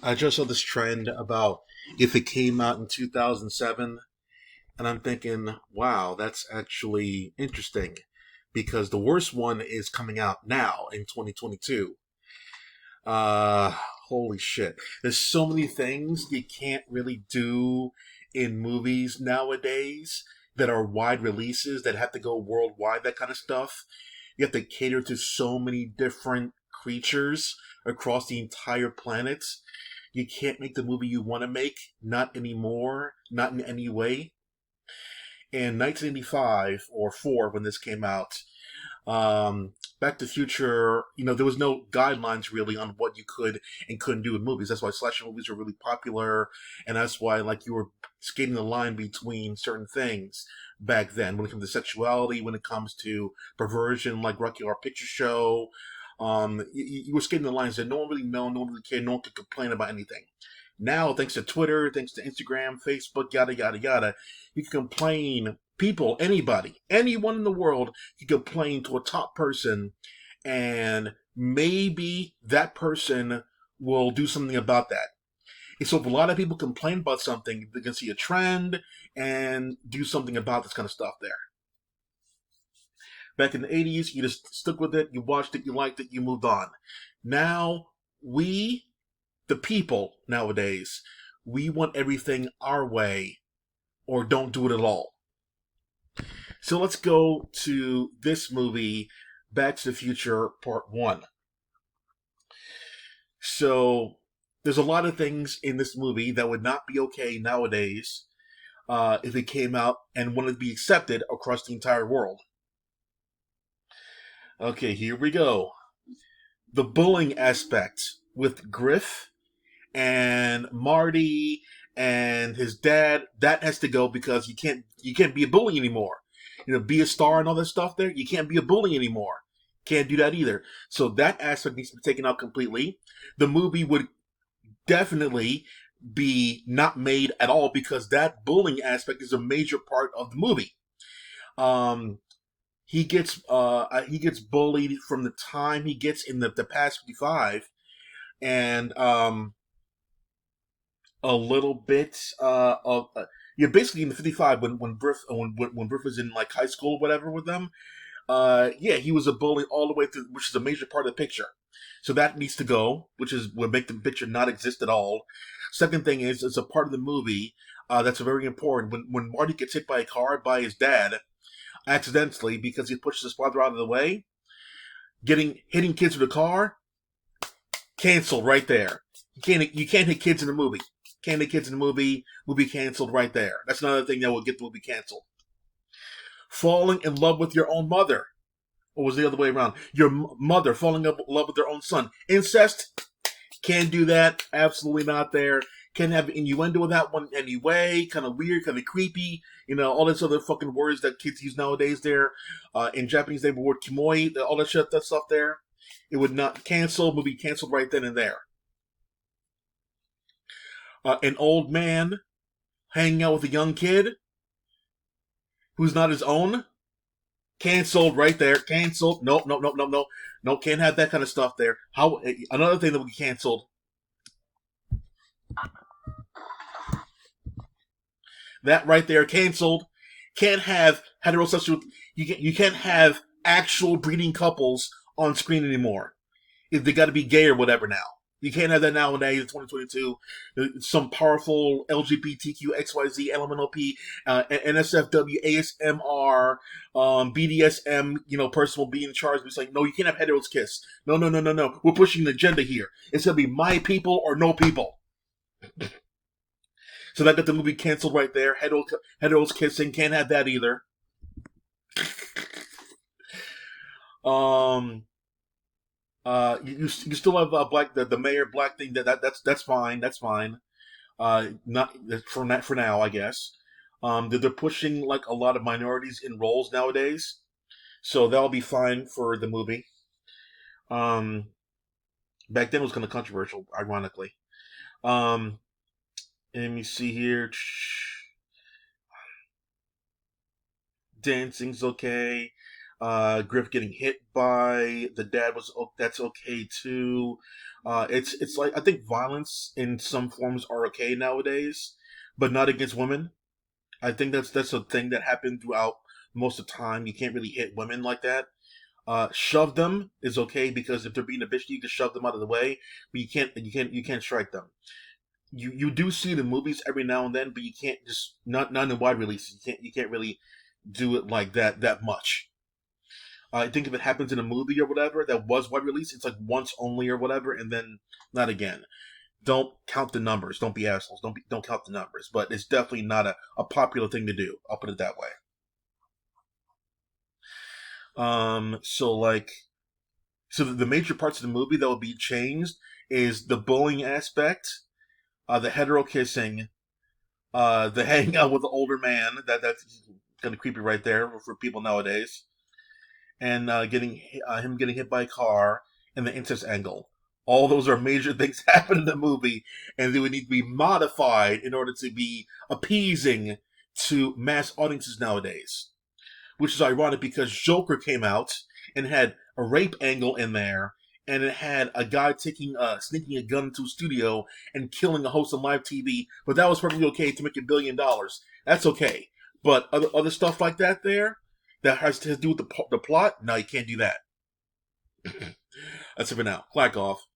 I just saw this trend about if it came out in 2007, and I'm thinking, wow, that's actually interesting because the worst one is coming out now in 2022. Uh, Holy shit. There's so many things you can't really do in movies nowadays that are wide releases that have to go worldwide, that kind of stuff. You have to cater to so many different creatures across the entire planet. You can't make the movie you want to make, not anymore, not in any way. In 1985 or 4, when this came out, Back to the Future, there was no guidelines really on what you could and couldn't do in movies. That's why slasher movies were really popular, and that's why like you were skating the line between certain things back then. When it comes to sexuality, when it comes to perversion, like Rocky Horror Picture Show, you were skating the lines that no one really know, no one really cared, no one could complain about anything. Now, thanks to Twitter, thanks to Instagram, Facebook, yada yada yada, you can complain. People, anybody, anyone in the world can complain to a top person, and maybe that person will do something about that. And so, if a lot of people complain about something, they can see a trend and do something about this kind of stuff there. Back in the 80s, you just stuck with it, you watched it, you liked it, you moved on. Now, we, the people nowadays, we want everything our way or don't do it at all. So let's go to this movie, Back to the Future Part 1. So there's a lot of things in this movie that would not be okay nowadays if it came out and wanted to be accepted across the entire world. Okay, here we go. The bullying aspect with Griff and Marty and his dad, that has to go because you can't be a bully anymore. Be a star and all that stuff there. You can't be a bully anymore. Can't do that either. So that aspect needs to be taken out completely. The movie would definitely be not made at all because that bullying aspect is a major part of the movie. Um, he gets bullied from the time he gets in the past 55, and a little bit of yeah, basically in the 55 when Griff was in like high school or whatever with them. Yeah, he was a bully all the way through, which is a major part of the picture. So that needs to go, which is would make the picture not exist at all. Second thing is, it's a part of the movie that's very important. When Marty gets hit by a car by his dad accidentally because he pushes his father out of the way, hitting kids with a car, canceled right there. You can't hit kids in a movie. Can't hit kids in a movie canceled right there. That's another thing that will get the movie canceled. Falling in love with your own mother. Or was it the other way around? Your mother falling in love with their own son. Incest, can't do that. Absolutely not there. Can't have innuendo with that one anyway. Kind of weird, kind of creepy. All these other fucking words that kids use nowadays there. In Japanese, they have the word kimoi, all that shit, that stuff there. It would not cancel, movie canceled right then and there. An old man hanging out with a young kid who's not his own. Canceled right there. Canceled. Nope, nope, nope, nope, nope. No, can't have that kind of stuff there. How another thing that would be canceled. That right there, canceled. Can't have heterosexual. You can't have actual breeding couples on screen anymore. If they got to be gay or whatever now. You can't have that nowadays in 2022. Some powerful LGBTQ XYZ LMNOP, NSFW, ASMR, BDSM, person will be in charge. It's like, no, you can't have heteros kiss. No, no, no, no, no. We're pushing an agenda here. It's gonna be my people or no people. So that got the movie canceled right there. Heteros kissing, can't have that either. Um, you still have black the mayor black thing that's fine, that's fine. Not for now, I guess. They're pushing like a lot of minorities in roles nowadays, so that'll be fine for the movie. Um, Back then it was kind of controversial, ironically. Um, Let me see here. Dancing's okay. Griff getting hit by the dad was that's okay too. It's like I think violence in some forms are okay nowadays, but not against women. I think that's a thing that happened throughout most of the time. You can't really hit women like that. Shove them is okay because if they're being a bitch, you can shove them out of the way, but you can't strike them. You do see the movies every now and then, but you can't just not in wide releases. You can't really do it like that much. I think if it happens in a movie or whatever that was wide release, it's like once only or whatever, and then not again. Don't count the numbers. Don't be assholes. Don't count the numbers. But it's definitely not a popular thing to do. I'll put it that way. So like, so the major parts of the movie that will be changed is the bullying aspect, the hetero kissing, the hanging out with the older man. That's kind of creepy right there for people nowadays, and getting him getting hit by a car, and the incest angle. All those are major things happen in the movie, and they would need to be modified in order to be appeasing to mass audiences nowadays. Which is ironic because Joker came out and had a rape angle in there, and it had a guy sneaking a gun into a studio and killing a host on live TV. But that was perfectly okay to make $1 billion. That's okay. But other stuff like that there that has to do with the plot, no, you can't do that. That's it for now. Clack off.